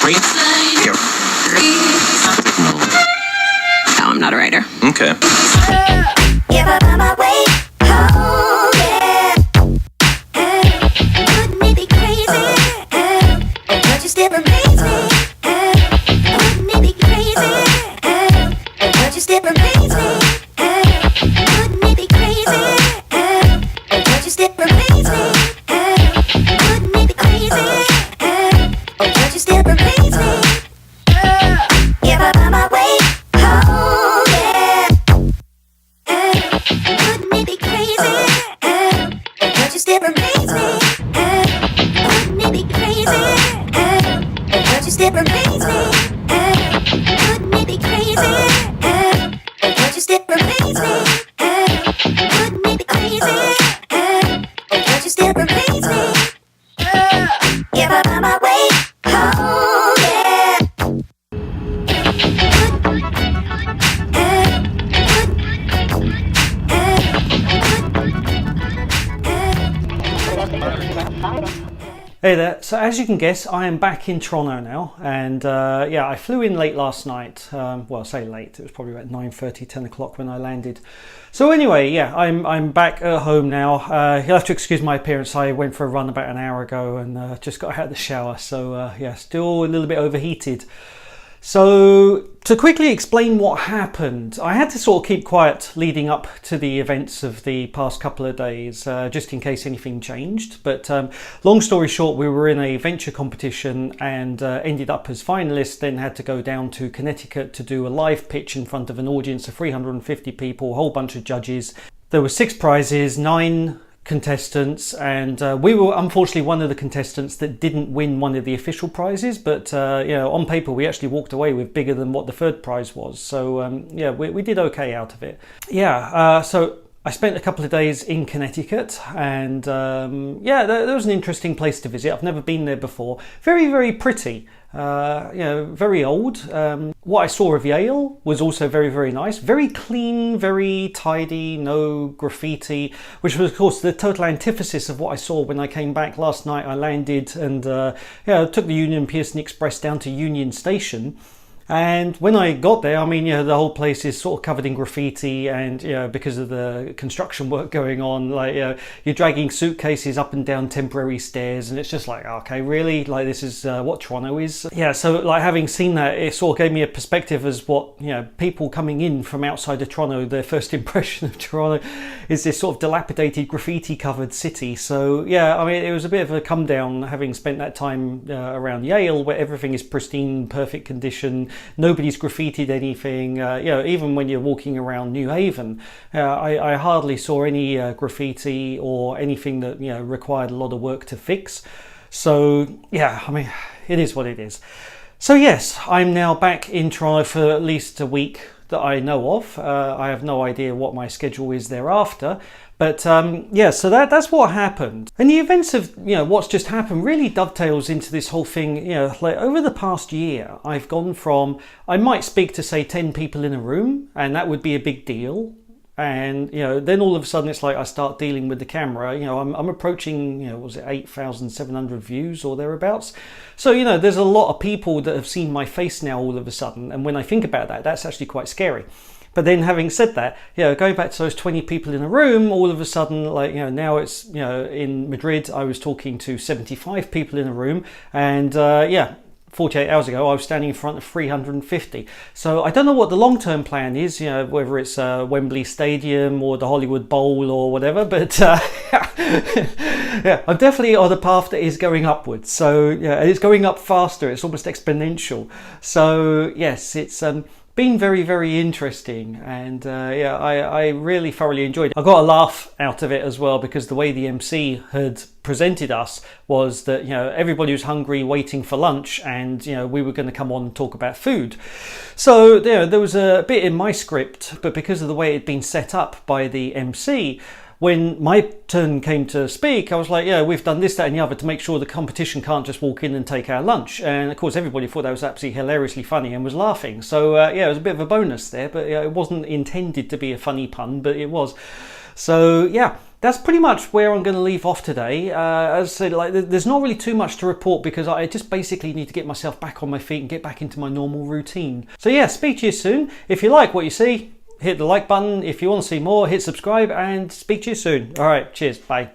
No, I'm not a writer. Okay. If I find my way home, yeah. Wouldn't it be crazy? But you still amaze me. Wouldn't it be crazy? But you still amaze me. Wouldn't it be crazy? But you still amaze me. Wouldn't it be crazy? But you still amaze me. If I find my way home, yeah. Wouldn't it be crazy? But you still amaze me. Wouldn't it be crazy? But you still amaze me. Wouldn't it be crazy? But you still amaze me. Wouldn't it be crazy? But you still amaze me. If I find my way home, yeah. Hey there, so as you can guess, I am back in Toronto now, and yeah, I flew in late last night. Well, I say late, it was probably about 9:30, 10 o'clock when I landed. So anyway, yeah, I'm back at home now. You'll have to excuse my appearance. I went for a run about an hour ago and just got out of the shower, so yeah, still a little bit overheated. So to quickly explain what happened, I had to sort of keep quiet leading up to the events of the past couple of days, just in case anything changed. But long story short, we were in a venture competition and ended up as finalists, then had to go down to Connecticut to do a live pitch in front of an audience of 350 people, a whole bunch of judges. There were 6 prizes, 9 contestants, and we were unfortunately one of the contestants that didn't win one of the official prizes, but you know, on paper we actually walked away with bigger than what the 3rd prize was, so yeah, we did okay out of it. Yeah, so I spent a couple of days in Connecticut, and yeah, there was an interesting place to visit. I've never been there before. Very, very pretty. You know, very old. What I saw of Yale was also very, very nice. Very clean, very tidy, no graffiti, which was, of course, the total antithesis of what I saw when I came back last night. I landed and yeah, took the Union Pearson Express down to Union Station. And when I got there, I mean, you know, the whole place is sort of covered in graffiti, and you know, because of the construction work going on, like, you know, you're dragging suitcases up and down temporary stairs, and it's just like, okay, really, like, this is what Toronto is. Yeah, so like having seen that, it sort of gave me a perspective as what, you know, people coming in from outside of Toronto, their first impression of Toronto is this sort of dilapidated, graffiti-covered city. So yeah, I mean, it was a bit of a come down having spent that time around Yale, where everything is pristine, perfect condition. Nobody's graffitied anything. You know, even when you're walking around New Haven, I hardly saw any graffiti or anything that, you know, required a lot of work to fix. So yeah, I mean, it is what it is. So yes, I'm now back in Toronto for at least a week that I know of. I have no idea what my schedule is thereafter. But yeah, so that's what happened. And the events of, you know, what's just happened really dovetails into this whole thing. You know, like over the past year, I've gone from, I might speak to say 10 people in a room, and that would be a big deal. And, you know, then all of a sudden it's like I start dealing with the camera. You know, I'm approaching, you know, was it 8,700 views or thereabouts? So, you know, there's a lot of people that have seen my face now all of a sudden. And when I think about that, that's actually quite scary. But then having said that, you know, going back to those 20 people in a room, all of a sudden, like, you know, now it's, you know, in Madrid, I was talking to 75 people in a room, and yeah, 48 hours ago, I was standing in front of 350. So I don't know what the long-term plan is, you know, whether it's Wembley Stadium or the Hollywood Bowl or whatever, but yeah, I'm definitely on a path that is going upwards. So yeah, it's going up faster. It's almost exponential. So yes, it's been very, very interesting, and yeah, I really thoroughly enjoyed it. I got a laugh out of it as well, because the way the MC had presented us was that, you know, everybody was hungry, waiting for lunch, and, you know, we were going to come on and talk about food. So, you know, there was a bit in my script, but because of the way it had been set up by the MC, when my turn came to speak, I was like, yeah, we've done this, that and the other to make sure the competition can't just walk in and take our lunch. And of course, everybody thought that was absolutely hilariously funny and was laughing. So yeah, it was a bit of a bonus there, but yeah, it wasn't intended to be a funny pun, but it was. So yeah, that's pretty much where I'm going to leave off today. As I said, like, there's not really too much to report because I just basically need to get myself back on my feet and get back into my normal routine. So yeah, speak to you soon. If you like what you see, hit the like button. If you want to see more, hit subscribe, and speak to you soon. All right, cheers, bye.